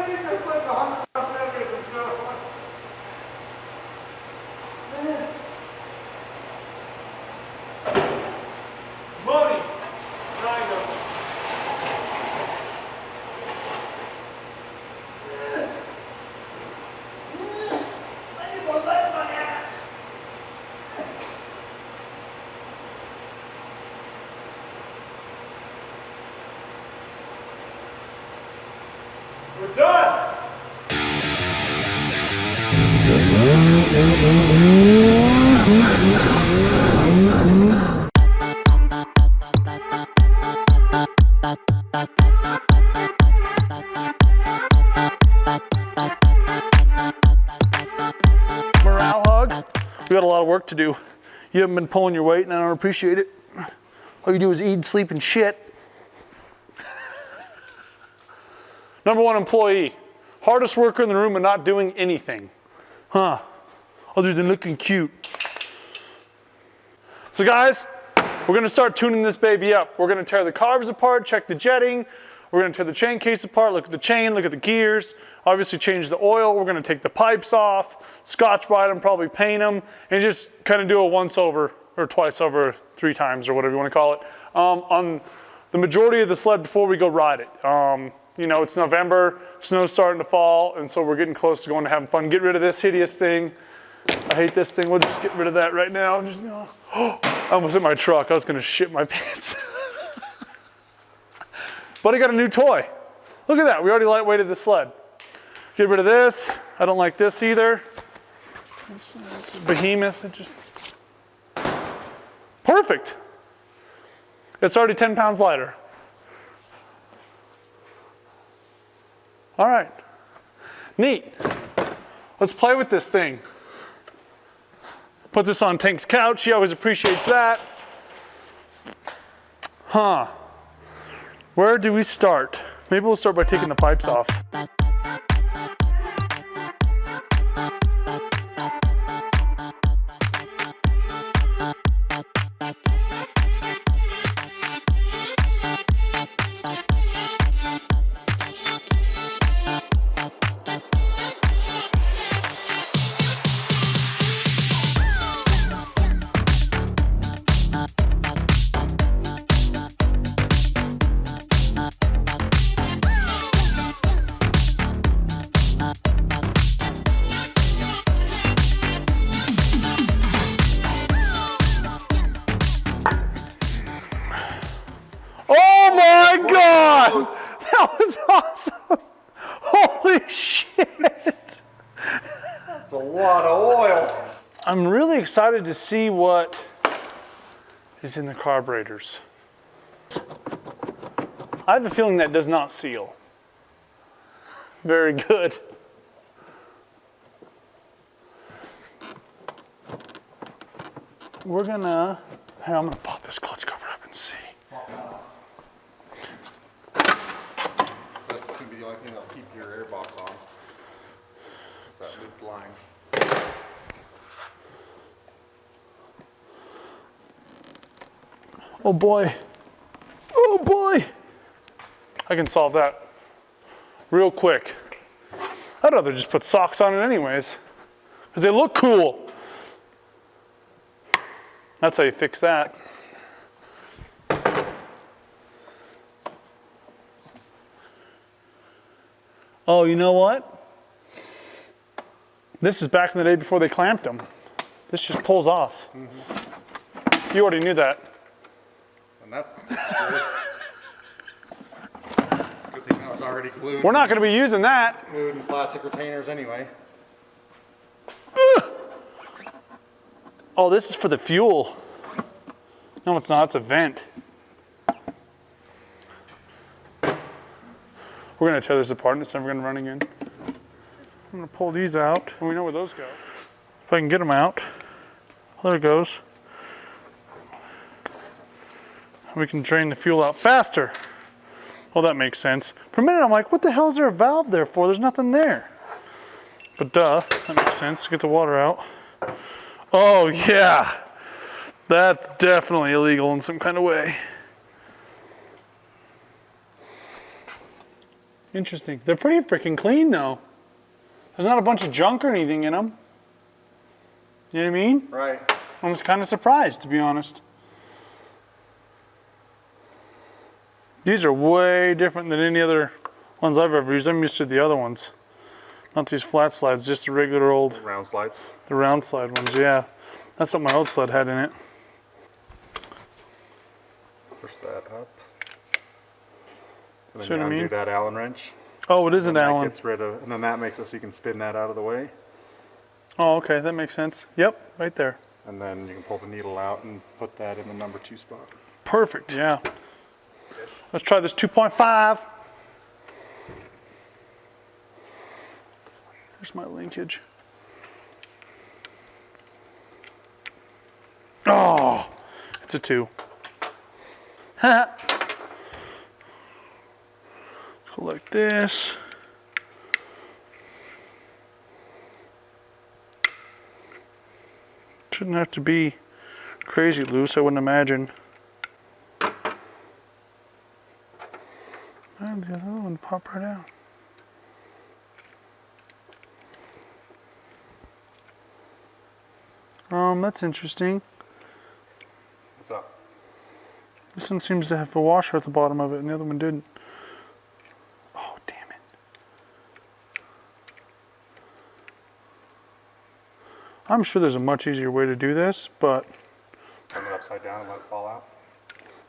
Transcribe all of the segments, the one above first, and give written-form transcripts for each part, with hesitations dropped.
I think this sled's 100 pounds heavier than the other ones. Money. Kind of. I need more lead in my ass. We're done. Morale hug. We got a lot of work to do. You haven't been pulling your weight and I don't appreciate it. All you do is eat and sleep and shit. Number one employee, hardest worker in the room and not doing anything. Huh, other than looking cute. So guys, we're gonna start tuning this baby up. We're gonna tear the carbs apart, check the jetting. We're gonna tear the chain case apart, look at the chain, look at the gears. Obviously change the oil. We're gonna take the pipes off, scotch brite them, probably paint them, and just kind of do a once over or twice over, 3 times or whatever you wanna call it. On the majority of the sled before we go ride it. You know, it's November, snow's starting to fall, and so we're getting close to going to having fun. Get rid of this hideous thing. I hate this thing. We'll just get rid of that right now. Just, oh, I almost hit my truck. I was gonna shit my pants. But I got a new toy. Look at that, we already lightweighted the sled. Get rid of this. I don't like this either. It's behemoth. It just... Perfect. It's already 10 pounds lighter. All right, neat. Let's play with this thing. Put this on Tank's couch, he always appreciates that. Huh, where do we start? Maybe we'll start by taking the pipes off. That was awesome. Holy shit. That's a lot of oil. I'm really excited to see what is in the carburetors. I have a feeling that does not seal. Very good. We're gonna, hey, I'm gonna pop this clutch cover up and see. That's gonna be the only thing that'll keep your air box on. It's that looped line. Oh boy. Oh boy. I can solve that real quick. I'd rather just put socks on it anyways, because they look cool. That's how you fix that. Oh, you know what? This is back in the day before they clamped them. This just pulls off. Mm-hmm. You already knew that. And that's good. Good thing that was already glued. We're not going to be using that. Glued in plastic retainers anyway. Oh, this is for the fuel. No, it's not. It's a vent. We're going to tear this apart and it's never going to run again. I'm going to pull these out and we know where those go. If I can get them out. There it goes. We can drain the fuel out faster. Well, that makes sense. For a minute, I'm like, what the hell is there a valve there for? There's nothing there. But duh, that makes sense. Get the water out. Oh, yeah. That's definitely illegal in some kind of way. Interesting. They're pretty freaking clean though. There's not a bunch of junk or anything in them. You know what I mean? Right. I was kind of surprised, to be honest. These are way different than any other ones I've ever used. I'm used to the other ones. Not these flat slides, just the regular old... Round slides. The round slide ones, yeah. That's what my old sled had in it. Push that up. And then See what you I mean? undo that Allen wrench. Oh, it is an That Allen. gets rid of, and then that makes it so you can spin that out of the way. Oh, okay, that makes sense. Yep, right there. And then you can pull the needle out and put that in the number 2 spot. Perfect, yeah. Let's try this 2.5. Here's my linkage. Oh, it's a 2. Let's go like this. Shouldn't have to be crazy loose, I wouldn't imagine. And the other one pop right out. That's interesting. What's up? This one seems to have a washer at the bottom of it, and the other one didn't. Oh, damn it. I'm sure there's a much easier way to do this, but... Turn it upside down and let it fall out.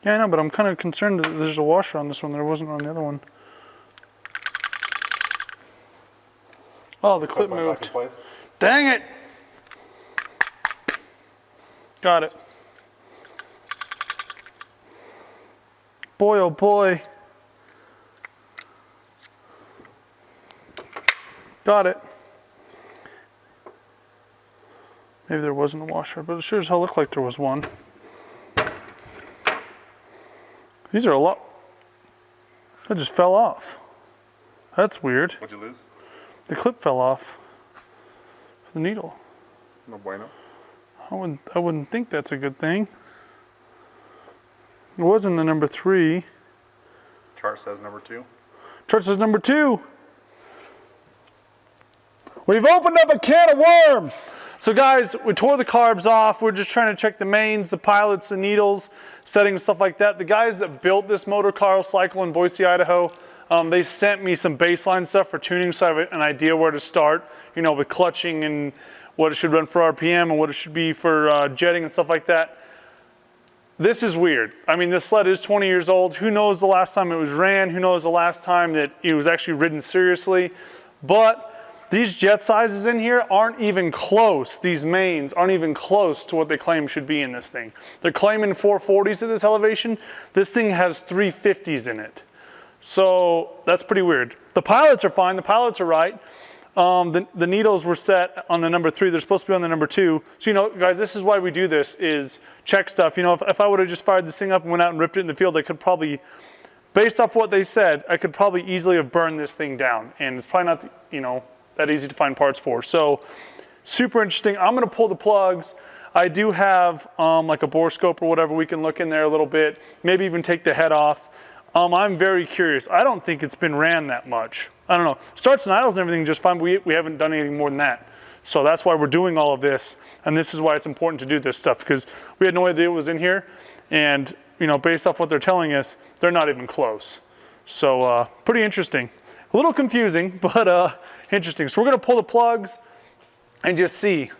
Yeah, I know, but I'm kind of concerned that there's a washer on this one. There wasn't on the other one. Oh, the clip Put it back moved. in place. Dang it! Got it. Boy, oh boy. Got it. Maybe there wasn't a washer, but it sure as hell looked like there was one. These are a lot. That just fell off. That's weird. What'd you lose? The clip fell off. The needle. No bueno. I wouldn't think that's a good thing. It wasn't the number 3. Chart says number 2. Chart says number 2. We've opened up a can of worms. So guys, we tore the carbs off. We're just trying to check the mains, the pilots, the needles, settings, stuff like that. The guys that built this motor car cycle in Boise, Idaho, they sent me some baseline stuff for tuning, so I have an idea where to start, you know, with clutching and what it should run for RPM and what it should be for jetting and stuff like that. This is weird. I mean, this sled is 20 years old. Who knows the last time it was ran? Who knows the last time that it was actually ridden seriously? But these jet sizes in here aren't even close. These mains aren't even close to what they claim should be in this thing. They're claiming 440s at this elevation. This thing has 350s in it. So that's pretty weird. The pilots are fine. The pilots are right. The needles were set on the number 3. They're supposed to be on the number 2. So, you know, guys, this is why we do this, is check stuff. You know, if I would have just fired this thing up and went out and ripped it in the field, I could probably, based off what they said, I could probably easily have burned this thing down. And it's probably not, you know, that easy to find parts for. So, super interesting. I'm going to pull the plugs. I do have like a bore scope or whatever. We can look in there a little bit, maybe even take the head off. I'm very curious. I don't think it's been ran that much. I don't know. Starts and idles and everything just fine, but we haven't done anything more than that. So that's why we're doing all of this. And this is why it's important to do this stuff, because we had no idea it was in here. And, you know, based off what they're telling us, they're not even close. So pretty interesting. A little confusing, but interesting. So we're going to pull the plugs and just see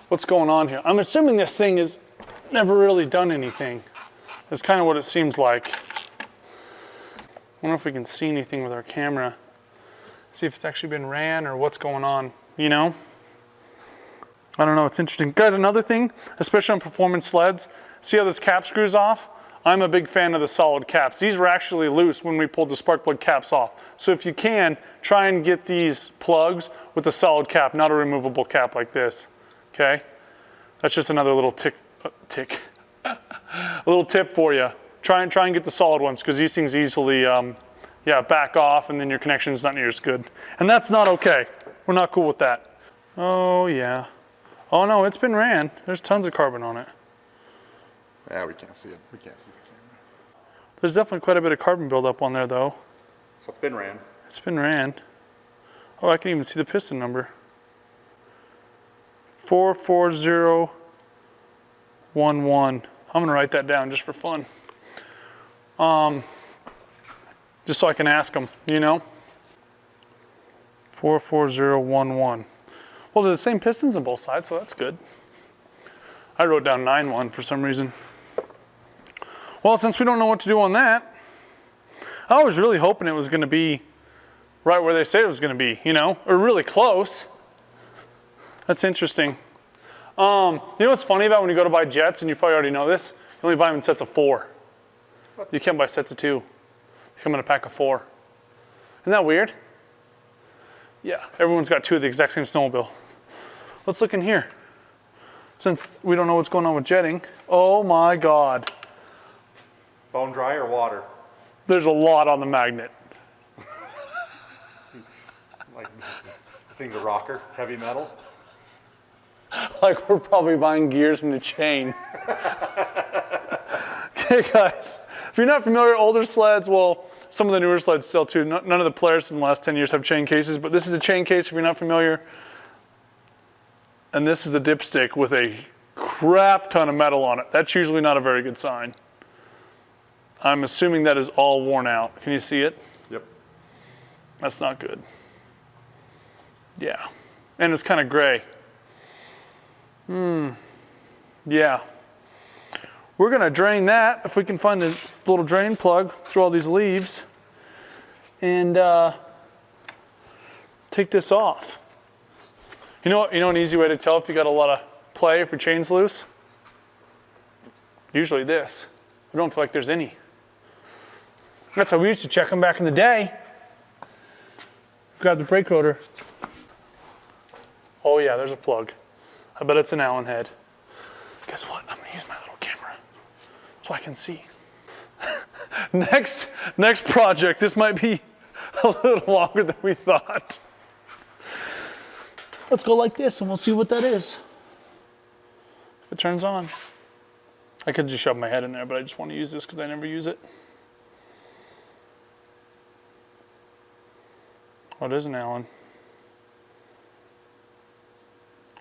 what's going on here. I'm assuming this thing has never really done anything. That's kind of what it seems like. I wonder if we can see anything with our camera. See if it's actually been ran or what's going on, you know? I don't know, it's interesting. Guys, another thing, especially on performance sleds, see how this cap screws off? I'm a big fan of the solid caps. These were actually loose when we pulled the spark plug caps off. So if you can, try and get these plugs with a solid cap, not a removable cap like this, okay? That's just another little a little tip for you. Try and get the solid ones, because these things easily, back off, and then your connection's not near as good. And that's not okay. We're not cool with that. Oh yeah. Oh no, it's been ran. There's tons of carbon on it. Yeah, we can't see it. We can't see the camera. There's definitely quite a bit of carbon buildup on there though. So it's been ran. It's been ran. Oh, I can even see the piston number. 44011. I'm gonna write that down just for fun. Just so I can ask them, you know? 44011. Well, they're the same pistons on both sides, so that's good. I wrote down 91 for some reason. Well, since we don't know what to do on that, I was really hoping it was gonna be right where they say it was gonna be, you know, or really close. That's interesting. You know what's funny about when you go to buy jets, and you probably already know this, you only buy them in sets of 4. You can't buy sets of 2. They come in a pack of 4. Isn't that weird? Yeah, everyone's got 2 of the exact same snowmobile. Let's look in here. Since we don't know what's going on with jetting. Oh my God. Bone dry or water? There's a lot on the magnet. Like this thing's a rocker, heavy metal. Like we're probably buying gears and a chain. Okay, guys. If you're not familiar, older sleds, well, some of the newer sleds still too. None of the players in the last 10 years have chain cases, but this is a chain case if you're not familiar. And this is the dipstick with a crap ton of metal on it. That's usually not a very good sign. I'm assuming that is all worn out. Can you see it? Yep. That's not good. Yeah. And it's kind of gray. Yeah. We're gonna drain that if we can find the little drain plug through all these leaves and take this off. You know an easy way to tell if you got a lot of play, if your chain's loose? Usually this. I don't feel like there's any. That's how we used to check them back in the day. Grab the brake rotor. Oh yeah, there's a plug. I bet it's an Allen head. Guess what? I'm gonna use my little camera so I can see. Next project. This might be a little longer than we thought. Let's go like this and we'll see what that is. If it turns on. I could just shove my head in there, but I just want to use this because I never use it. What is an Allen?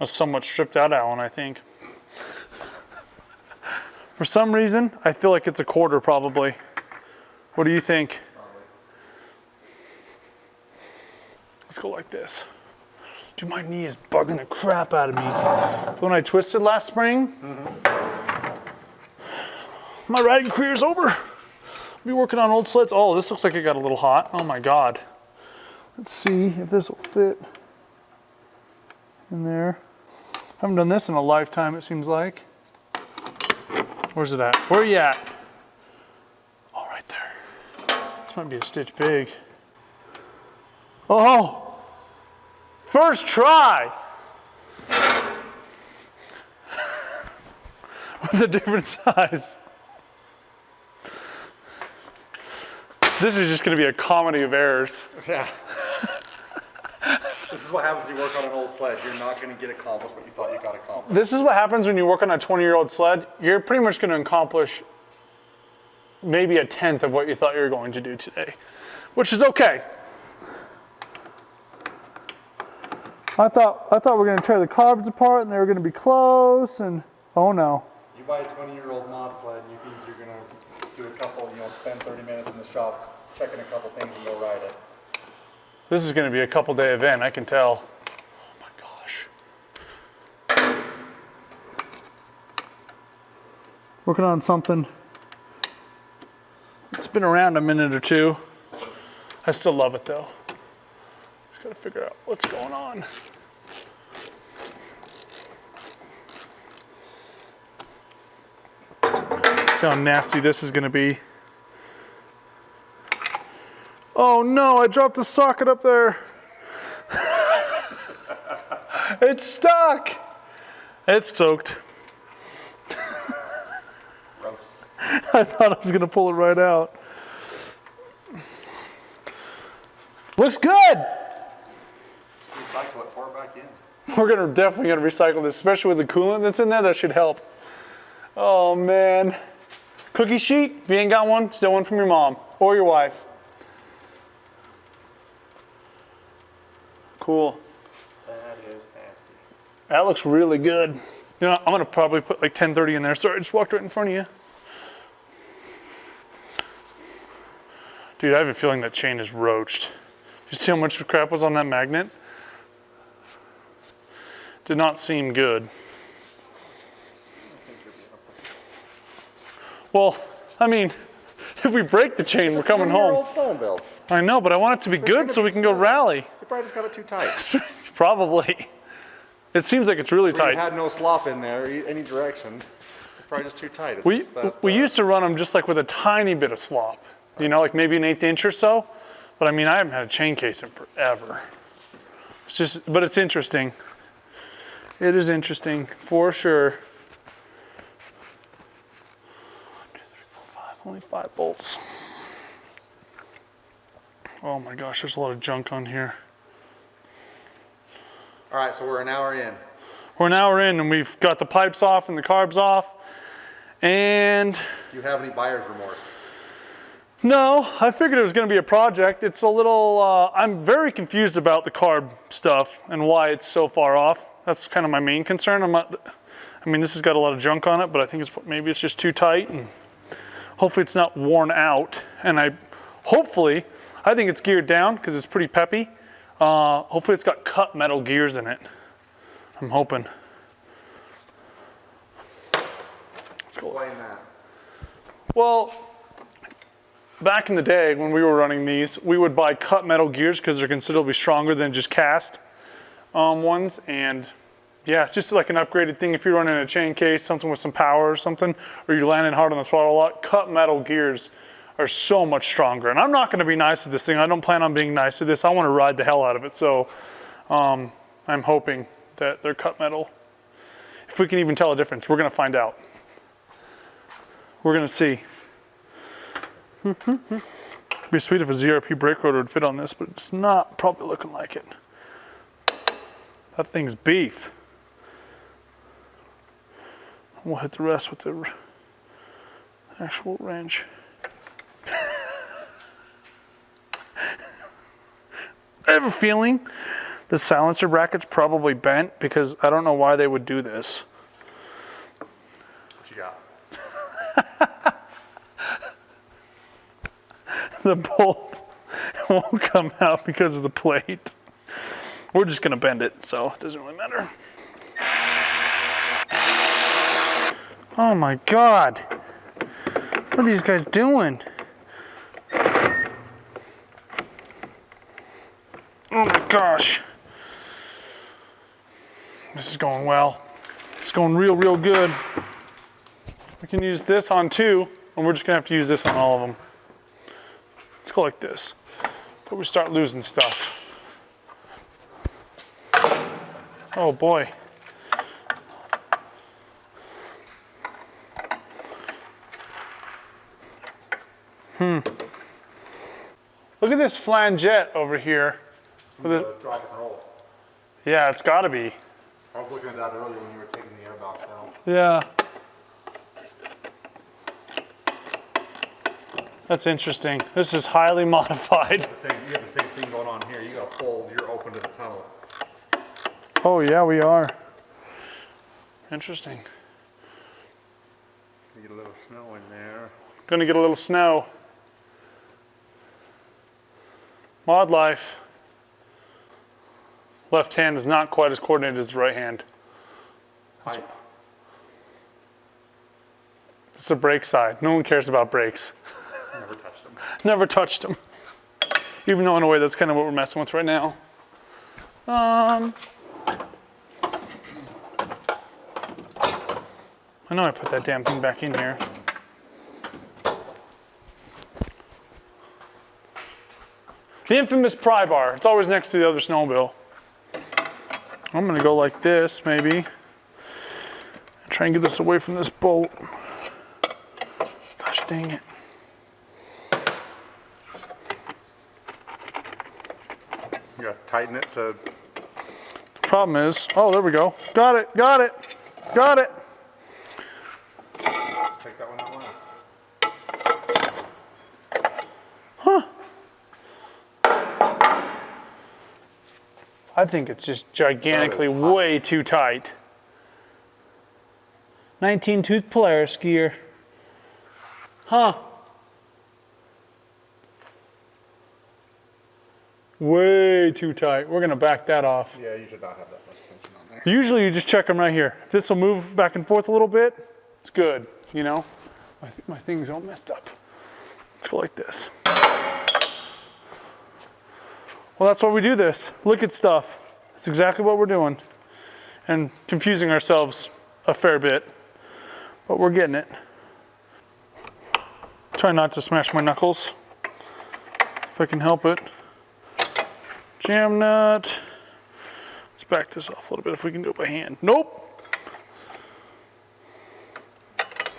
A somewhat stripped out Allen, I think. For some reason, I feel like it's a quarter probably. What do you think? Probably. Let's go like this. Dude, my knee is bugging the crap out of me. When I twisted last spring, my riding career is over. I'll be working on old sleds. Oh, this looks like it got a little hot. Oh my God. Let's see if this will fit in there. Haven't done this in a lifetime, it seems like. Where's it at? Where are you at? Oh, right there. This might be a stitch big. Oh, first try. With a different size. This is just going to be a comedy of errors. Yeah. This is what happens when you work on an old sled. You're not going to get accomplished what you thought you got accomplished. This is what happens when you work on a 20-year-old sled. You're pretty much going to accomplish maybe a tenth of what you thought you were going to do today, which is okay. I thought we were going to tear the carbs apart and they were going to be close, and oh no. You buy a 20-year-old mod sled and you think you're going to do a couple, spend 30 minutes in the shop checking a couple things and go ride it. This is going to be a couple-day event, I can tell. Oh my gosh. Working on something. It's been around a minute or two. I still love it though. Just got to figure out what's going on. See how nasty this is going to be. Oh no, I dropped the socket up there. It's stuck. It's soaked. Gross. I thought I was gonna pull it right out. Looks good. Recycle it, pour it back in. We're definitely gonna recycle this, especially with the coolant that's in there. That should help. Oh man. Cookie sheet, if you ain't got one, steal one from your mom or your wife. cool. That is nasty. That looks really good. You know, I'm gonna probably put like 1030 in there. Sorry, I just walked right in front of you. Dude, I have a feeling that chain is roached. You see how much crap was on that magnet? Did not seem good. Well, I mean, if we break the chain, we're coming home. Old snowmobile. I know, but I want it to be good so we can go rally. You probably just got it too tight. Probably. It seems like it's really We tight. had no slop in there, any direction. It's probably just too tight. It's We just that, used to run them just like with a tiny bit of slop. You know, like maybe an 1/8 inch or so. But I mean, I haven't had a chain case in forever. It's just, but it's interesting. It is interesting for sure. 1, 2, 3, 4, 5, only 5 bolts. Oh my gosh, there's a lot of junk on here. All right, so we're an hour in. We're an hour in and we've got the pipes off and the carbs off. And Do you have any buyer's remorse? no, I figured it was going to be a project. It's a little, I'm very confused about the carb stuff and why it's so far off. That's kind of my main concern. I mean, this has got a lot of junk on it, but I think maybe it's just too tight and hopefully it's not worn out. And I think it's geared down because it's pretty peppy. Hopefully it's got cut metal gears in it. I'm hoping. Explain that. Well, back in the day when we were running these, we would buy cut metal gears because they're considerably stronger than just cast ones. And yeah, it's just like an upgraded thing. If you're running a chain case, something with some power or something, or you're landing hard on the throttle a lot, cut metal gears are so much stronger. And I'm not going to be nice to this thing. I don't plan on being nice to this. I want to ride the hell out of it. So I'm hoping that they're cut metal. If we can even tell a difference, we're going to find out. We're going to see. It'd be sweet if a ZRP brake rotor would fit on this, but it's not probably looking like it. That thing's beef. We'll hit the rest with the actual wrench. I have a feeling the silencer bracket's probably bent because I don't know why they would do this. What you got? The bolt won't come out because of the plate. We're just gonna bend it, so it doesn't really matter. Oh my God. What are these guys doing? Oh my gosh. This is going well. It's going real good. We can use this on 2, and we're just gonna have to use this on all of them. Let's go like this. But we start losing stuff. Oh boy. Look at this flangette over here. Drop and roll. Yeah, it's gotta be. I was looking at that earlier when you were taking the airbox out. Yeah. That's interesting. This is highly modified. You have the same thing going on here. You got a pull, you're open to the tunnel. Oh yeah, we are. Interesting. You get a little snow in there. Gonna get a little snow. Mod life. Left hand is not quite as coordinated as the right hand. It's the brake side. No one cares about brakes. Never touched them. Never touched them. Even though in a way that's kind of what we're messing with right now. I know I put that damn thing back in here. The infamous pry bar. It's always next to the other snowmobile. I'm gonna go like this, maybe. Try and get this away from this bolt. Gosh dang it. You gotta tighten it to. The problem is, oh, there we go. Got it, got it, got it. Take that one out last. I think it's just gigantically That is tight. way too tight. 19 tooth Polaris gear. Huh. Way too tight. We're gonna back that off. Yeah, you should not have that much tension on there. Usually you just check them right here. If this will move back and forth a little bit, it's good, you know? My thing's all messed up. Let's go like this. Well, that's why we do this. Look at stuff. That's exactly what we're doing. And confusing ourselves a fair bit, but we're getting it. Try not to smash my knuckles, if I can help it. Jam nut. Let's back this off a little bit if we can do it by hand. Nope.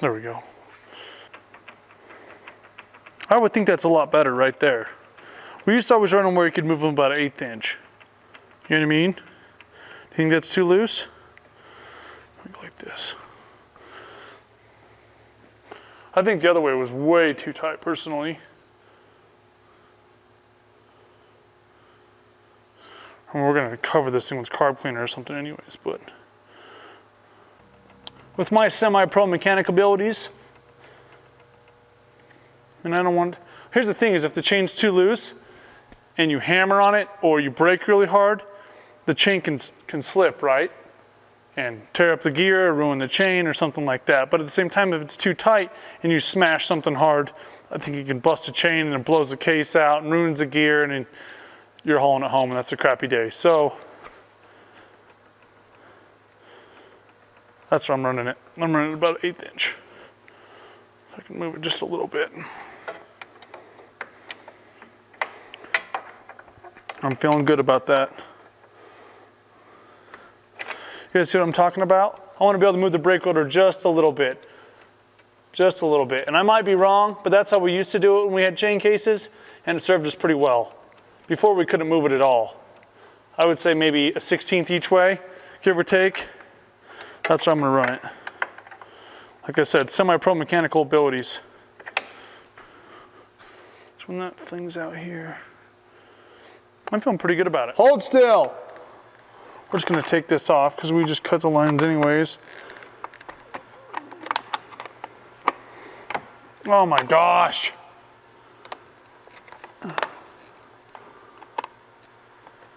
There we go. I would think that's a lot better right there. We used to always run them where you could move them about an 1/8 inch. You know what I mean? Do you think that's too loose? Like this. I think the other way was way too tight personally. And we're gonna cover this thing with carb cleaner or something anyways, but. With my semi-pro mechanic abilities, and I don't want, here's the thing is if the chain's too loose and you hammer on it or you brake really hard, the chain can slip, right? And tear up the gear, ruin the chain or something like that. But at the same time, if it's too tight and you smash something hard, I think you can bust a chain and it blows the case out and ruins the gear and then you're hauling it home and that's a crappy day. So that's where I'm running it. I'm running it about 1/8 inch. I can move it just a little bit. I'm feeling good about that. You guys see what I'm talking about? I want to be able to move the brake rotor just a little bit. Just a little bit. And I might be wrong, but that's how we used to do it when we had chain cases, and it served us pretty well. Before we couldn't move it at all. I would say maybe a 1/16 each way, give or take. That's how I'm gonna run it. Like I said, semi-pro mechanical abilities. So when that thing's out here, I'm feeling pretty good about it. Hold still. We're just gonna take this off because we just cut the lines anyways. Oh my gosh.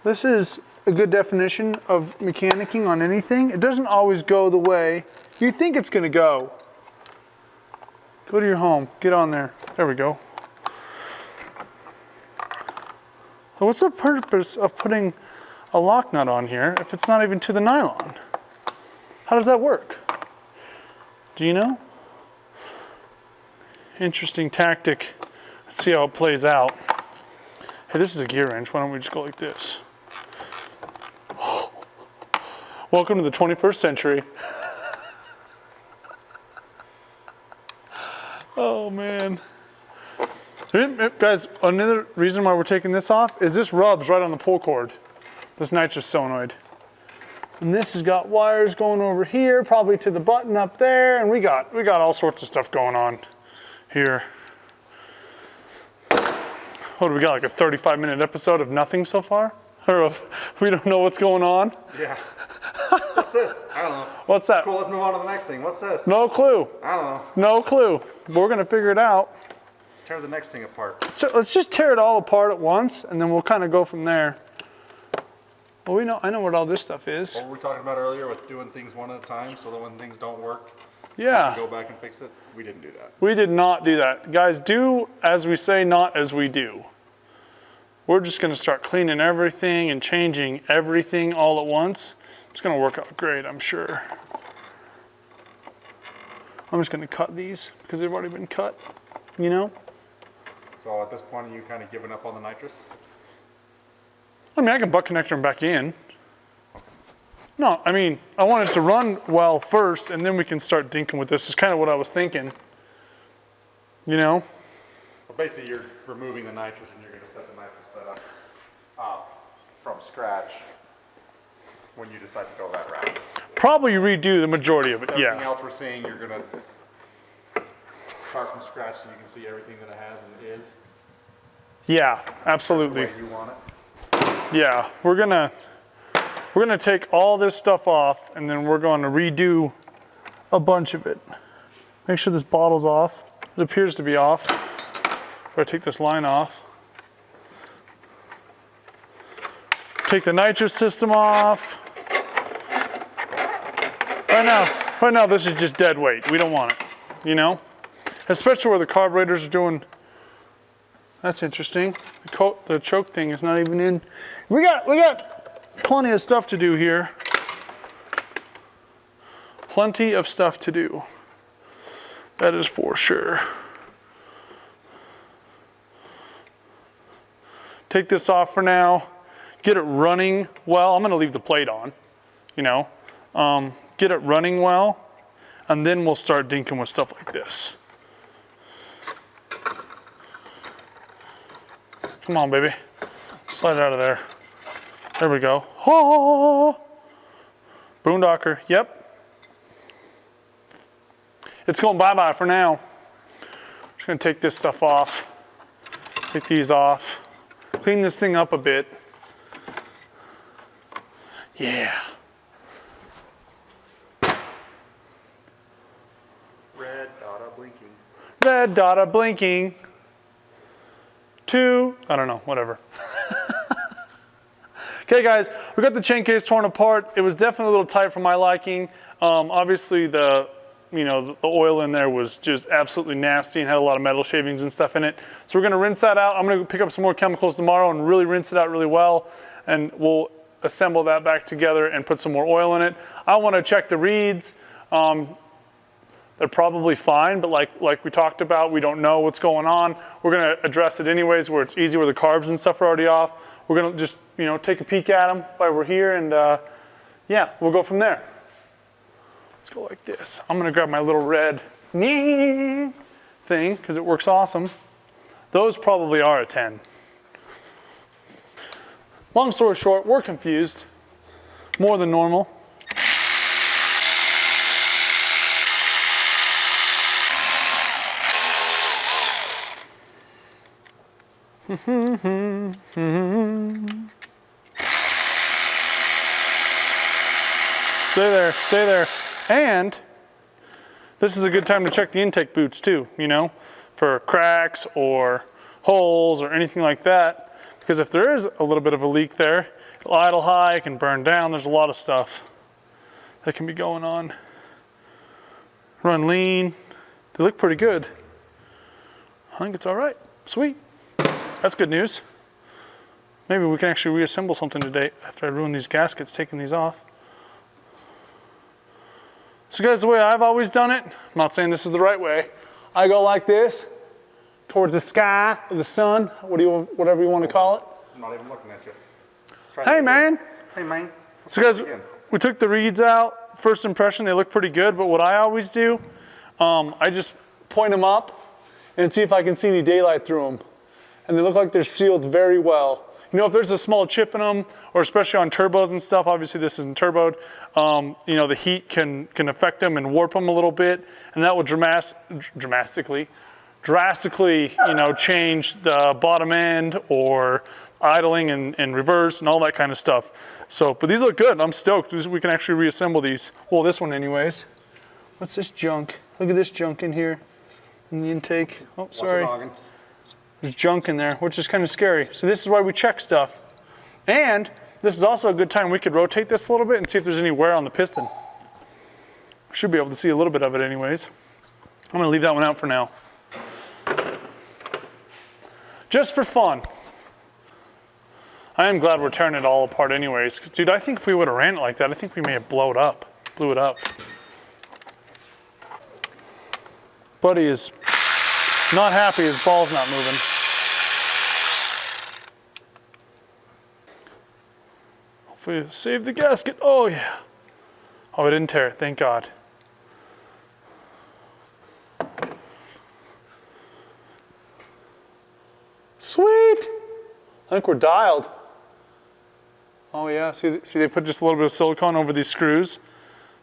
This is a good definition of mechanicking on anything. It doesn't always go the way you think it's gonna go. Go to your home, get on there. There we go. So what's the purpose of putting a lock nut on here if it's not even to the nylon? How does that work? Do you know? Interesting tactic. Let's see how it plays out. Hey, this is a gear wrench. Why don't we just go like this? Welcome to the 21st century. Oh man. Guys, another reason why we're taking this off is this rubs right on the pull cord, this nitrous solenoid. And this has got wires going over here, probably to the button up there, and we got all sorts of stuff going on here. What do we got, like a 35-minute episode of nothing so far? Or of we don't know what's going on? Yeah. What's this? I don't know. What's that? Cool, let's move on to the next thing. What's this? No clue. I don't know. No clue. We're gonna figure it out. Let's tear the next thing apart. So let's just tear it all apart at once, and then we'll kind of go from there. Well, I know what all this stuff is. What were we talking about earlier with doing things one at a time so that when things don't work, Yeah. you can go back and fix it? We didn't do that. We did not do that. Guys, do as we say, not as we do. We're just gonna start cleaning everything and changing everything all at once. It's gonna work out great, I'm sure. I'm just gonna cut these because they've already been cut, you know? So at this point, are you kind of giving up on the nitrous? I mean, I can butt connector them back in. No, I mean, I want it to run well first, and then we can start dinking with this. Is kind of what I was thinking. You know? Well, basically, you're removing the nitrous, and you're going to set the nitrous setup from scratch when you decide to go that route. Probably redo the majority of it, Everything yeah. else we're seeing, you're going to start from scratch so you can see everything that it has and it is. Yeah, The absolutely. way you want it. Yeah, we're gonna We're gonna take all this stuff off and then we're going to redo a bunch of it. Make sure this bottle's off. It appears to be off. If I take this line off. Take the nitrous system off. Right now this is just dead weight. We don't want it, you know? Especially where the carburetors are doing. That's interesting. The choke thing is not even in. We got plenty of stuff to do here. Plenty of stuff to do. That is for sure. Take this off for now. Get it running well. I'm gonna leave the plate on, you know. Get it running well, and then we'll start dinking with stuff like this. Come on, baby. Slide out of there. There we go. Oh! Boondocker, yep. It's going bye-bye for now. Just gonna take this stuff off. Take these off. Clean this thing up a bit. Yeah. Red dot blinking. Red dot blinking. 2, I don't know, whatever. Okay guys, we got the chain case torn apart. It was definitely a little tight for my liking. Obviously the oil in there was just absolutely nasty and had a lot of metal shavings and stuff in it. So we're gonna rinse that out. I'm gonna pick up some more chemicals tomorrow and really rinse it out really well. And we'll assemble that back together and put some more oil in it. I wanna check the reeds. They're probably fine, but like we talked about, we don't know what's going on. We're gonna address it anyways where it's easy, where the carbs and stuff are already off. We're gonna just, take a peek at them while we're here and yeah, we'll go from there. Let's go like this. I'm gonna grab my little red thing because it works awesome. Those probably are a 10. Long story short, we're confused more than normal. Stay there. And this is a good time to check the intake boots too, for cracks or holes or anything like that. Because if there is a little bit of a leak there, it'll idle high, it can burn down. There's a lot of stuff that can be going on. Run lean. They look pretty good. I think it's all right. Sweet. That's good news. Maybe we can actually reassemble something today after I ruin these gaskets, taking these off. So guys, the way I've always done it, I'm not saying this is the right way. I go like this, towards the sky, or the sun, whatever you want to call it. I'm not even looking at you. Hey man. Hey man. So guys, we took the reeds out. First impression, they look pretty good, but what I always do, I just point them up and see if I can see any daylight through them. And they look like they're sealed very well. If there's a small chip in them, or especially on turbos and stuff, obviously this isn't turboed, the heat can affect them and warp them a little bit, and that will drastically, change the bottom end or idling and reverse and all that kind of stuff. So, but these look good. I'm stoked. We can actually reassemble these. Well, this one anyways. What's this junk? Look at this junk in here in the intake. Oh, sorry. There's junk in there, which is kind of scary. So this is why we check stuff. And this is also a good time we could rotate this a little bit and see if there's any wear on the piston. Should be able to see a little bit of it anyways. I'm gonna leave that one out for now. Just for fun. I am glad we're tearing it all apart anyways. 'Cause, dude, I think if we would have ran it like that, I think we may have blew it up. Buddy is not happy his ball's not moving. Hopefully save the gasket. Oh yeah. Oh, it didn't tear it, thank God. Sweet. I think we're dialed. Oh yeah, see they put just a little bit of silicone over these screws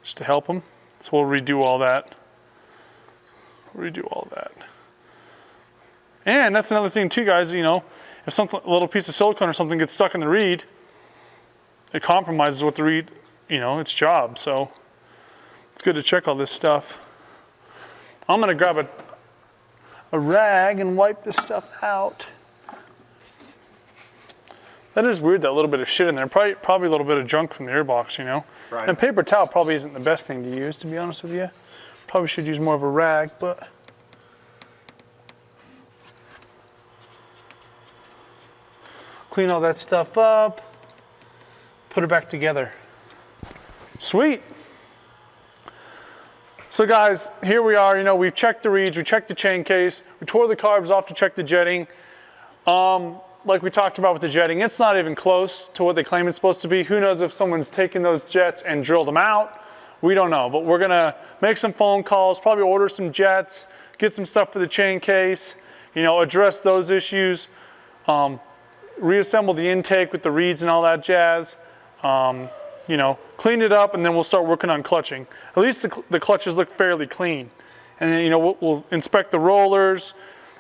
just to help them. So we'll redo all that. And that's another thing too, guys, if a little piece of silicone or something gets stuck in the reed, it compromises what the reed, its job. So it's good to check all this stuff. I'm gonna grab a rag and wipe this stuff out. That is weird, that little bit of shit in there. Probably a little bit of junk from the airbox, Right. And paper towel probably isn't the best thing to use, to be honest with you. Probably should use more of a rag, but. Clean all that stuff up, put it back together. Sweet. So guys, here we are, we've checked the reeds, we checked the chain case, we tore the carbs off to check the jetting. Like we talked about with the jetting, it's not even close to what they claim it's supposed to be. Who knows if someone's taken those jets and drilled them out? We don't know, but we're gonna make some phone calls, probably order some jets, get some stuff for the chain case, address those issues, reassemble the intake with the reeds and all that jazz, clean it up, and then we'll start working on clutching. At least the clutches look fairly clean. And then, we'll inspect the rollers,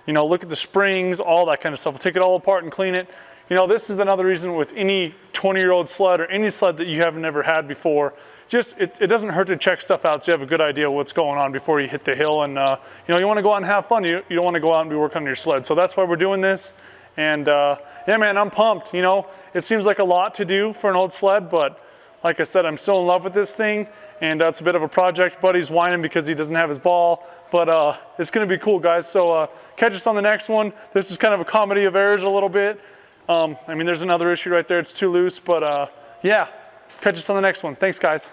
look at the springs, all that kind of stuff. We'll take it all apart and clean it. This is another reason with any 20-year-old sled or any sled that you haven't never had before, it doesn't hurt to check stuff out so you have a good idea what's going on before you hit the hill. And, you want to go out and have fun. You don't want to go out and be working on your sled. So that's why we're doing this. And yeah, man, I'm pumped. It seems like a lot to do for an old sled, but like I said, I'm still in love with this thing, and it's a bit of a project. Buddy's whining because he doesn't have his ball, but it's gonna be cool, guys. So catch us on the next one. This is kind of a comedy of errors a little bit. There's another issue right there. It's too loose, but yeah, catch us on the next one. Thanks, guys.